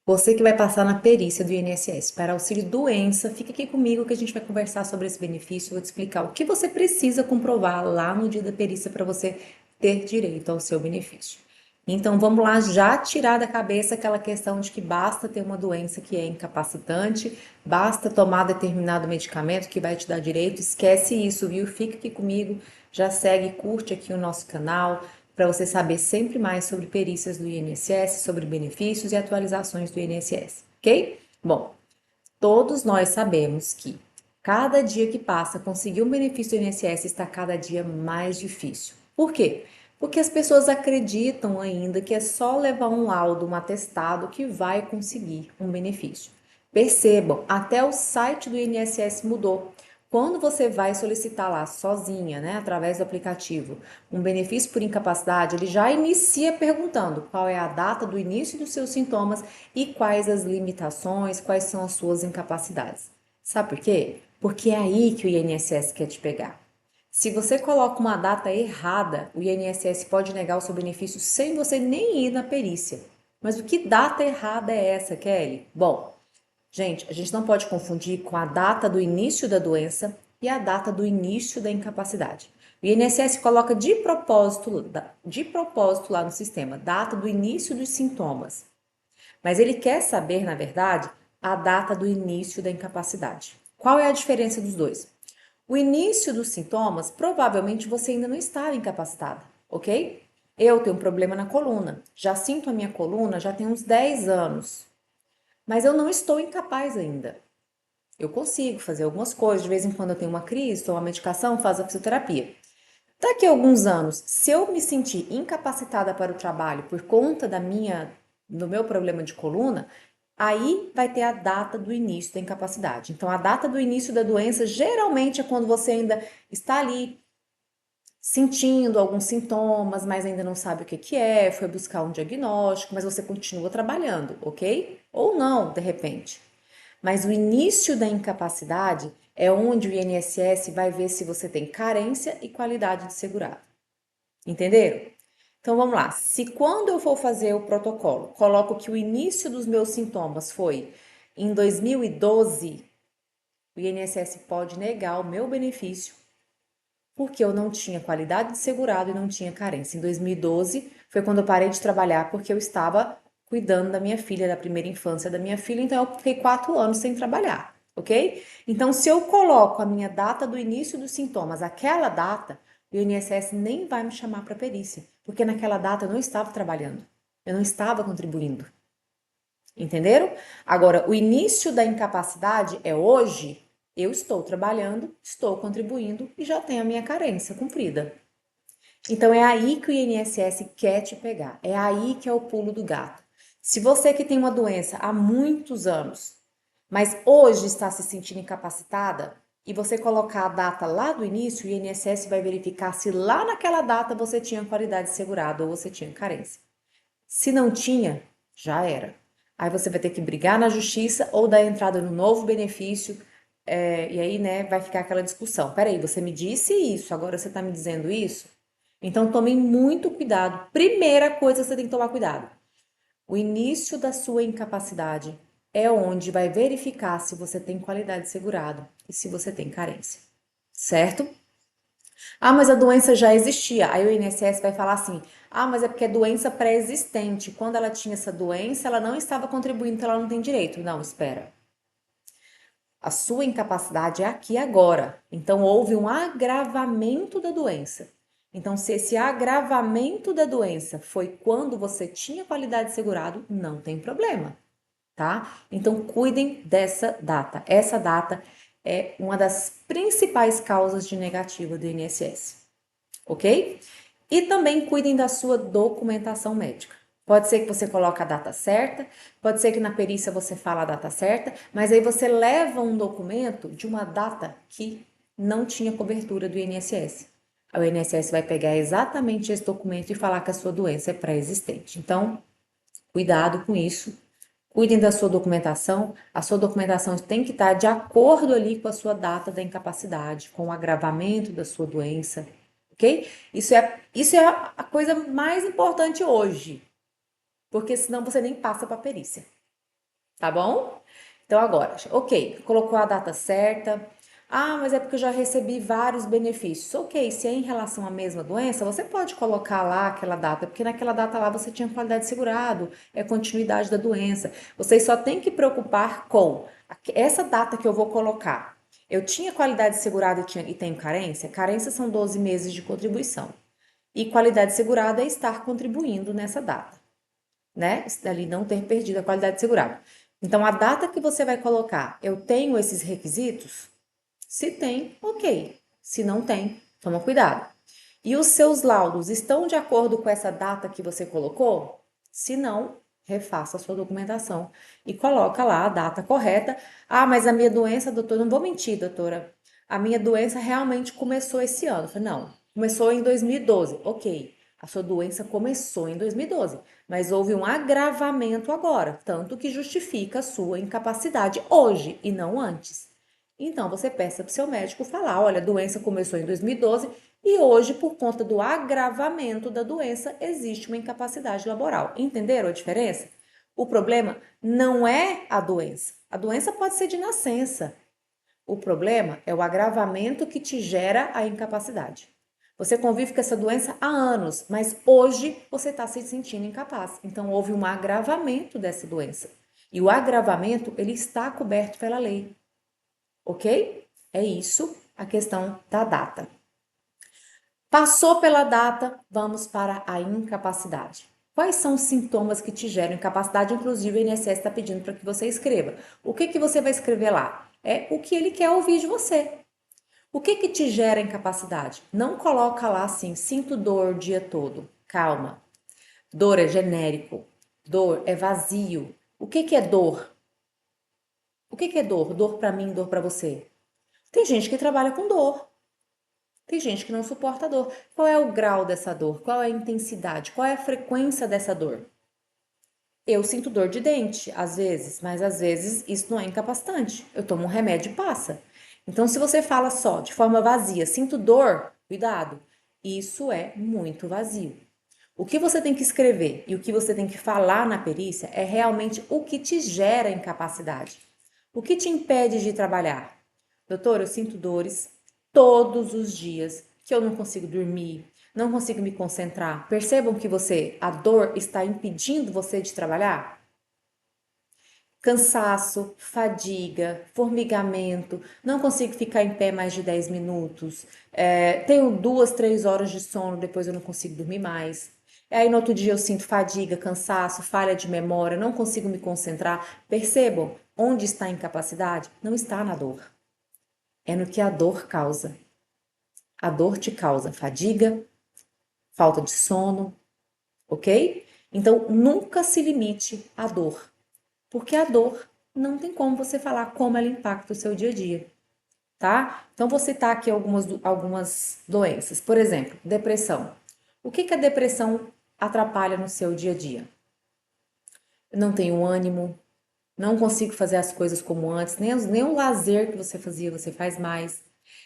Você que vai passar na perícia do INSS para auxílio doença, fica aqui comigo que a gente vai conversar sobre esse benefício. Eu vou te explicar o que você precisa comprovar lá no dia da perícia para você ter direito ao seu benefício. Então vamos lá já tirar da cabeça aquela questão de que basta ter uma doença que é incapacitante, basta tomar determinado medicamento que vai te dar direito. Esquece isso, viu? Fica aqui comigo, já segue, curte aqui o nosso canal, para você saber sempre mais sobre perícias do INSS, sobre benefícios e atualizações do INSS, ok? Bom, todos nós sabemos que cada dia que passa, conseguir um benefício do INSS está cada dia mais difícil. Por quê? Porque as pessoas acreditam ainda que é só levar um laudo, um atestado que vai conseguir um benefício. Percebam, até o site do INSS mudou. Quando você vai solicitar lá sozinha, né, através do aplicativo, um benefício por incapacidade, ele já inicia perguntando qual é a data do início dos seus sintomas e quais as limitações, quais são as suas incapacidades. Sabe por quê? Porque é aí que o INSS quer te pegar. Se você coloca uma data errada, o INSS pode negar o seu benefício sem você nem ir na perícia. Mas o que data errada é essa, Kelly? Bom, gente, a gente não pode confundir com a data do início da doença e a data do início da incapacidade. O INSS coloca de propósito lá no sistema, data do início dos sintomas. Mas ele quer saber, na verdade, a data do início da incapacidade. Qual é a diferença dos dois? O início dos sintomas, provavelmente você ainda não estava incapacitada, ok? Eu tenho um problema na coluna, já sinto a minha coluna já tem uns 10 anos, mas eu não estou incapaz ainda. Eu consigo fazer algumas coisas, de vez em quando eu tenho uma crise, tomo uma medicação, faço a fisioterapia. Daqui a alguns anos, se eu me sentir incapacitada para o trabalho por conta do meu problema de coluna, aí vai ter a data do início da incapacidade. Então, a data do início da doença geralmente é quando você ainda está ali sentindo alguns sintomas, mas ainda não sabe o que que é, foi buscar um diagnóstico, mas você continua trabalhando, ok? Ou não, de repente. Mas o início da incapacidade é onde o INSS vai ver se você tem carência e qualidade de segurado. Entenderam? Então vamos lá. Se quando eu for fazer o protocolo, coloco que o início dos meus sintomas foi em 2012, o INSS pode negar o meu benefício porque eu não tinha qualidade de segurado e não tinha carência. Em 2012 foi quando eu parei de trabalhar porque eu estava cuidando da minha filha, da primeira infância da minha filha, então eu fiquei 4 anos sem trabalhar, ok? Então, se eu coloco a minha data do início dos sintomas, aquela data, o INSS nem vai me chamar para perícia, porque naquela data eu não estava trabalhando, eu não estava contribuindo. Entenderam? Agora, o início da incapacidade é hoje. Eu estou trabalhando, estou contribuindo e já tenho a minha carência cumprida. Então é aí que o INSS quer te pegar. É aí que é o pulo do gato. Se você que tem uma doença há muitos anos, mas hoje está se sentindo incapacitada, e você colocar a data lá do início, o INSS vai verificar se lá naquela data você tinha qualidade segurada ou você tinha carência. Se não tinha, já era. Aí você vai ter que brigar na justiça ou dar entrada no novo benefício. E aí, né, vai ficar aquela discussão. Peraí, você me disse isso, agora você está me dizendo isso? Então, tomem muito cuidado. Primeira coisa que você tem que tomar cuidado: o início da sua incapacidade é onde vai verificar se você tem qualidade de segurado e se você tem carência. Certo? Ah, mas a doença já existia. Aí o INSS vai falar assim: ah, mas é porque é doença pré-existente. Quando ela tinha essa doença, ela não estava contribuindo, então ela não tem direito. Não, espera. A sua incapacidade é aqui agora. Então houve um agravamento da doença. Então, se esse agravamento da doença foi quando você tinha qualidade de segurado, não tem problema, tá? Então, cuidem dessa data. Essa data é uma das principais causas de negativa do INSS, ok? E também cuidem da sua documentação médica. Pode ser que você coloque a data certa, pode ser que na perícia você fala a data certa, mas aí você leva um documento de uma data que não tinha cobertura do INSS. O INSS vai pegar exatamente esse documento e falar que a sua doença é pré-existente. Então, cuidado com isso. Cuidem da sua documentação. A sua documentação tem que estar de acordo ali com a sua data da incapacidade, com o agravamento da sua doença, ok? Isso é a coisa mais importante hoje, porque senão você nem passa para a perícia. tá bom? Então agora, ok, colocou a data certa. Ah, mas é porque eu já recebi vários benefícios. Ok, se é em relação à mesma doença, você pode colocar lá aquela data, porque naquela data lá você tinha qualidade de segurado, é continuidade da doença. Vocês só têm que preocupar com essa data que eu vou colocar. Eu tinha qualidade de segurado e tenho carência? Carência são 12 meses de contribuição. E qualidade segurada é estar contribuindo nessa data, né? Ali não ter perdido a qualidade segurada. Então, a data que você vai colocar, eu tenho esses requisitos? Se tem, ok. Se não tem, toma cuidado. E os seus laudos estão de acordo com essa data que você colocou? Se não, refaça a sua documentação e coloca lá a data correta. Ah, mas a minha doença, doutora, não vou mentir, doutora. A minha doença realmente começou esse ano. Eu falei, não, começou em 2012. Ok, a sua doença começou em 2012, mas houve um agravamento agora, tanto que justifica a sua incapacidade hoje e não antes. Então, você peça para o seu médico falar: olha, a doença começou em 2012 e hoje, por conta do agravamento da doença, existe uma incapacidade laboral. Entenderam a diferença? O problema não é a doença. A doença pode ser de nascença. O problema é o agravamento que te gera a incapacidade. Você convive com essa doença há anos, mas hoje você está se sentindo incapaz. Então, houve um agravamento dessa doença. E o agravamento, ele está coberto pela lei. Ok? É isso a questão da data. Passou pela data, vamos para a incapacidade. Quais são os sintomas que te geram incapacidade? Inclusive, o INSS está pedindo para que você escreva. O que você vai escrever lá? É o que ele quer ouvir de você. O que te gera incapacidade? Não coloca lá assim, sinto dor o dia todo. Calma. Dor é genérico. Dor é vazio. O que é dor? O que é dor? Dor para mim, dor para você. Tem gente que trabalha com dor. Tem gente que não suporta a dor. Qual é o grau dessa dor? Qual é a intensidade? Qual é a frequência dessa dor? Eu sinto dor de dente, às vezes, mas às vezes isso não é incapacitante. Eu tomo um remédio e passa. Então, se você fala só de forma vazia, sinto dor, cuidado. Isso é muito vazio. O que você tem que escrever e o que você tem que falar na perícia é realmente o que te gera incapacidade. O que te impede de trabalhar? Doutor, eu sinto dores todos os dias, que eu não consigo dormir, não consigo me concentrar. Percebam que a dor está impedindo você de trabalhar? Cansaço, fadiga, formigamento, não consigo ficar em pé mais de 10 minutos, tenho 2, 3 horas de sono, depois eu não consigo dormir mais. Aí no outro dia eu sinto fadiga, cansaço, falha de memória, não consigo me concentrar. Percebam, onde está a incapacidade? Não está na dor, é no que a dor causa. A dor te causa fadiga, falta de sono, ok? Então nunca se limite à dor, porque a dor não tem como você falar como ela impacta o seu dia a dia, tá? Então vou citar aqui algumas doenças. Por exemplo, depressão. O que a depressão atrapalha no seu dia a dia? Não tenho ânimo, não consigo fazer as coisas como antes, nem o lazer que você fazia, você faz mais.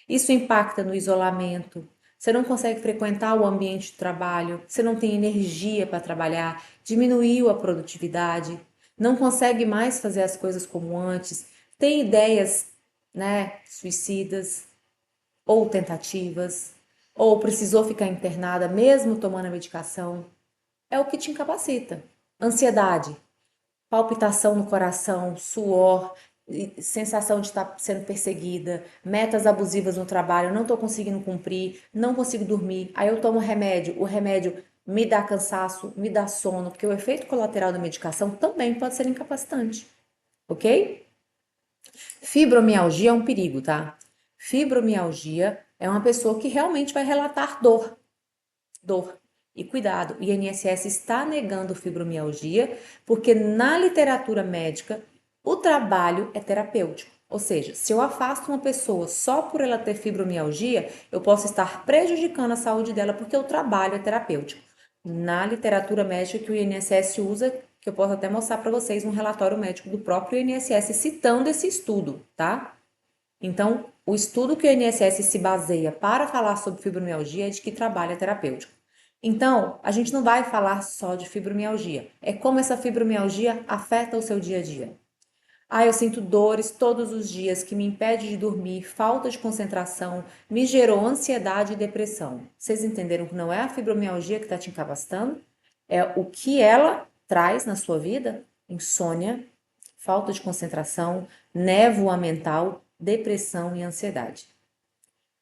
Isso impacta no isolamento. Você não consegue frequentar o ambiente de trabalho, você não tem energia para trabalhar, diminuiu a produtividade, não consegue mais fazer as coisas como antes, tem ideias, né, suicidas ou tentativas, ou precisou ficar internada mesmo tomando a medicação. É o que te incapacita. Ansiedade, palpitação no coração, suor, sensação de estar sendo perseguida, metas abusivas no trabalho, não estou conseguindo cumprir, não consigo dormir. Aí eu tomo remédio, o remédio me dá cansaço, me dá sono, porque o efeito colateral da medicação também pode ser incapacitante, ok? Fibromialgia é um perigo, tá? Fibromialgia é uma pessoa que realmente vai relatar dor. E cuidado, o INSS está negando fibromialgia porque na literatura médica o trabalho é terapêutico. Ou seja, se eu afasto uma pessoa só por ela ter fibromialgia, eu posso estar prejudicando a saúde dela porque o trabalho é terapêutico. Na literatura médica que o INSS usa, que eu posso até mostrar para vocês um relatório médico do próprio INSS citando esse estudo, tá? Então, o estudo que o INSS se baseia para falar sobre fibromialgia é de que trabalho é terapêutico. Então, a gente não vai falar só de fibromialgia, é como essa fibromialgia afeta o seu dia a dia. Ah, eu sinto dores todos os dias que me impede de dormir, falta de concentração, me gerou ansiedade e depressão. Vocês entenderam que não é a fibromialgia que está te incapacitando? É o que ela traz na sua vida? Insônia, falta de concentração, névoa mental, depressão e ansiedade.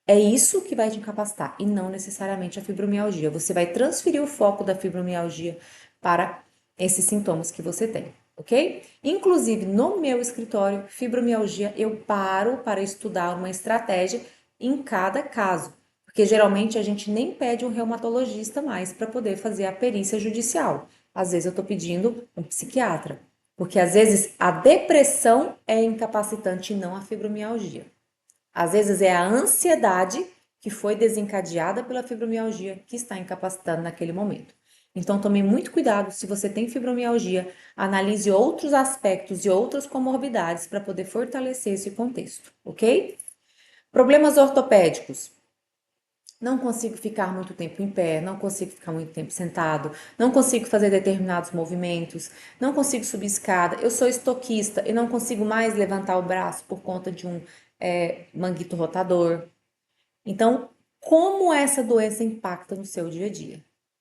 É isso que vai te incapacitar e não necessariamente a fibromialgia. Você vai transferir o foco da fibromialgia para esses sintomas que você tem, ok? Inclusive, no meu escritório, fibromialgia, eu paro para estudar uma estratégia em cada caso, porque geralmente a gente nem pede um reumatologista mais para poder fazer a perícia judicial. Às vezes eu estou pedindo um psiquiatra, porque às vezes a depressão é incapacitante e não a fibromialgia. Às vezes é a ansiedade que foi desencadeada pela fibromialgia que está incapacitando naquele momento. Então tome muito cuidado se você tem fibromialgia, analise outros aspectos e outras comorbidades para poder fortalecer esse contexto, ok? Problemas ortopédicos. Não consigo ficar muito tempo em pé, não consigo ficar muito tempo sentado, não consigo fazer determinados movimentos, não consigo subir escada, eu sou estoquista e não consigo mais levantar o braço por conta de um manguito rotador. Então, como essa doença impacta no seu dia a dia,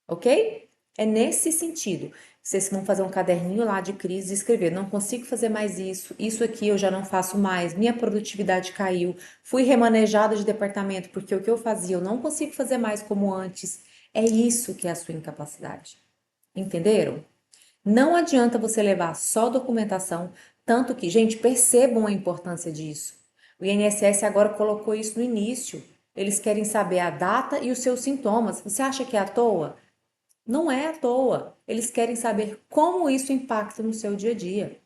ok? É nesse sentido. Vocês vão fazer um caderninho lá de crise e escrever: não consigo fazer mais isso, isso aqui eu já não faço mais, minha produtividade caiu, fui remanejada de departamento porque o que eu fazia eu não consigo fazer mais como antes. É isso que é a sua incapacidade. Entenderam? Não adianta você levar só documentação, tanto que, gente, percebam a importância disso. O INSS agora colocou isso no início. Eles querem saber a data e os seus sintomas. Você acha que é à toa? Não é à toa. Eles querem saber como isso impacta no seu dia a dia.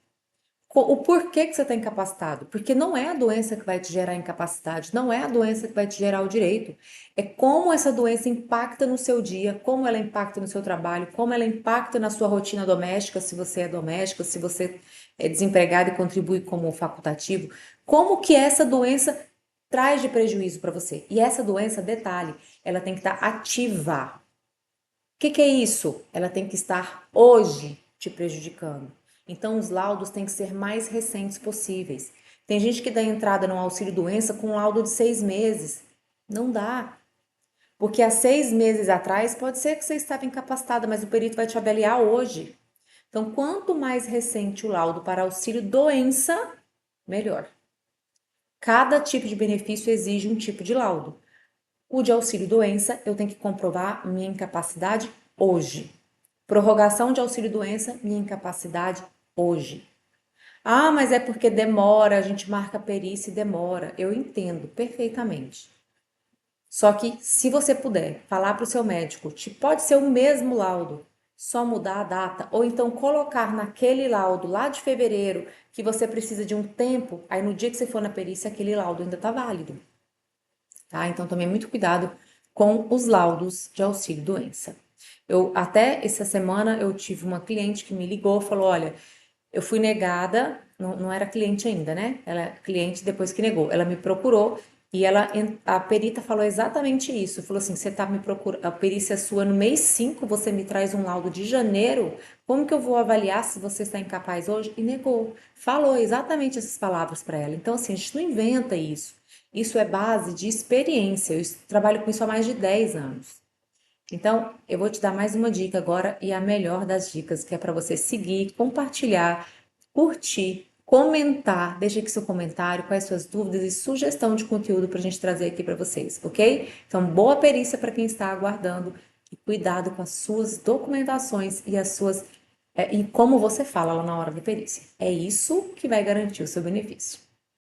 O porquê que você está incapacitado? Porque não é a doença que vai te gerar incapacidade, não é a doença que vai te gerar o direito. É como essa doença impacta no seu dia, como ela impacta no seu trabalho, como ela impacta na sua rotina doméstica, se você é doméstica, se você é desempregado e contribui como facultativo, como que essa doença traz de prejuízo para você. E essa doença, detalhe, ela tem que estar ativa. O que é isso? Ela tem que estar hoje te prejudicando. Então, os laudos têm que ser mais recentes possíveis. Tem gente que dá entrada no auxílio-doença com um laudo de 6 meses. Não dá. Porque há 6 meses atrás, pode ser que você estava incapacitada, mas o perito vai te avaliar hoje. Então, quanto mais recente o laudo para auxílio-doença, melhor. Cada tipo de benefício exige um tipo de laudo. O de auxílio-doença, eu tenho que comprovar minha incapacidade hoje. Prorrogação de auxílio-doença, minha incapacidade hoje. Ah, mas é porque demora, a gente marca a perícia e demora. Eu entendo perfeitamente. Só que se você puder falar para o seu médico, pode ser o mesmo laudo, só mudar a data, ou então colocar naquele laudo lá de fevereiro que você precisa de um tempo, aí no dia que você for na perícia, aquele laudo ainda está válido. Tá? Então, tome muito cuidado com os laudos de auxílio-doença. Eu até essa semana eu tive uma cliente que me ligou, falou: olha, eu fui negada, não era cliente ainda, né? Ela é cliente depois que negou. Ela me procurou e a perita falou exatamente isso. Falou assim: você tá me procurando, a perícia é sua no mês 5, você me traz um laudo de janeiro. Como que eu vou avaliar se você está incapaz hoje? E negou. Falou exatamente essas palavras para ela. Então, assim, a gente não inventa isso. Isso é base de experiência. Eu trabalho com isso há mais de 10 anos. Então, eu vou te dar mais uma dica agora e a melhor das dicas, que é para você seguir, compartilhar, curtir, comentar. Deixa aqui seu comentário, quais suas dúvidas e sugestão de conteúdo para a gente trazer aqui para vocês, ok? Então, boa perícia para quem está aguardando e cuidado com as suas documentações e as suas e como você fala lá na hora da perícia. É isso que vai garantir o seu benefício.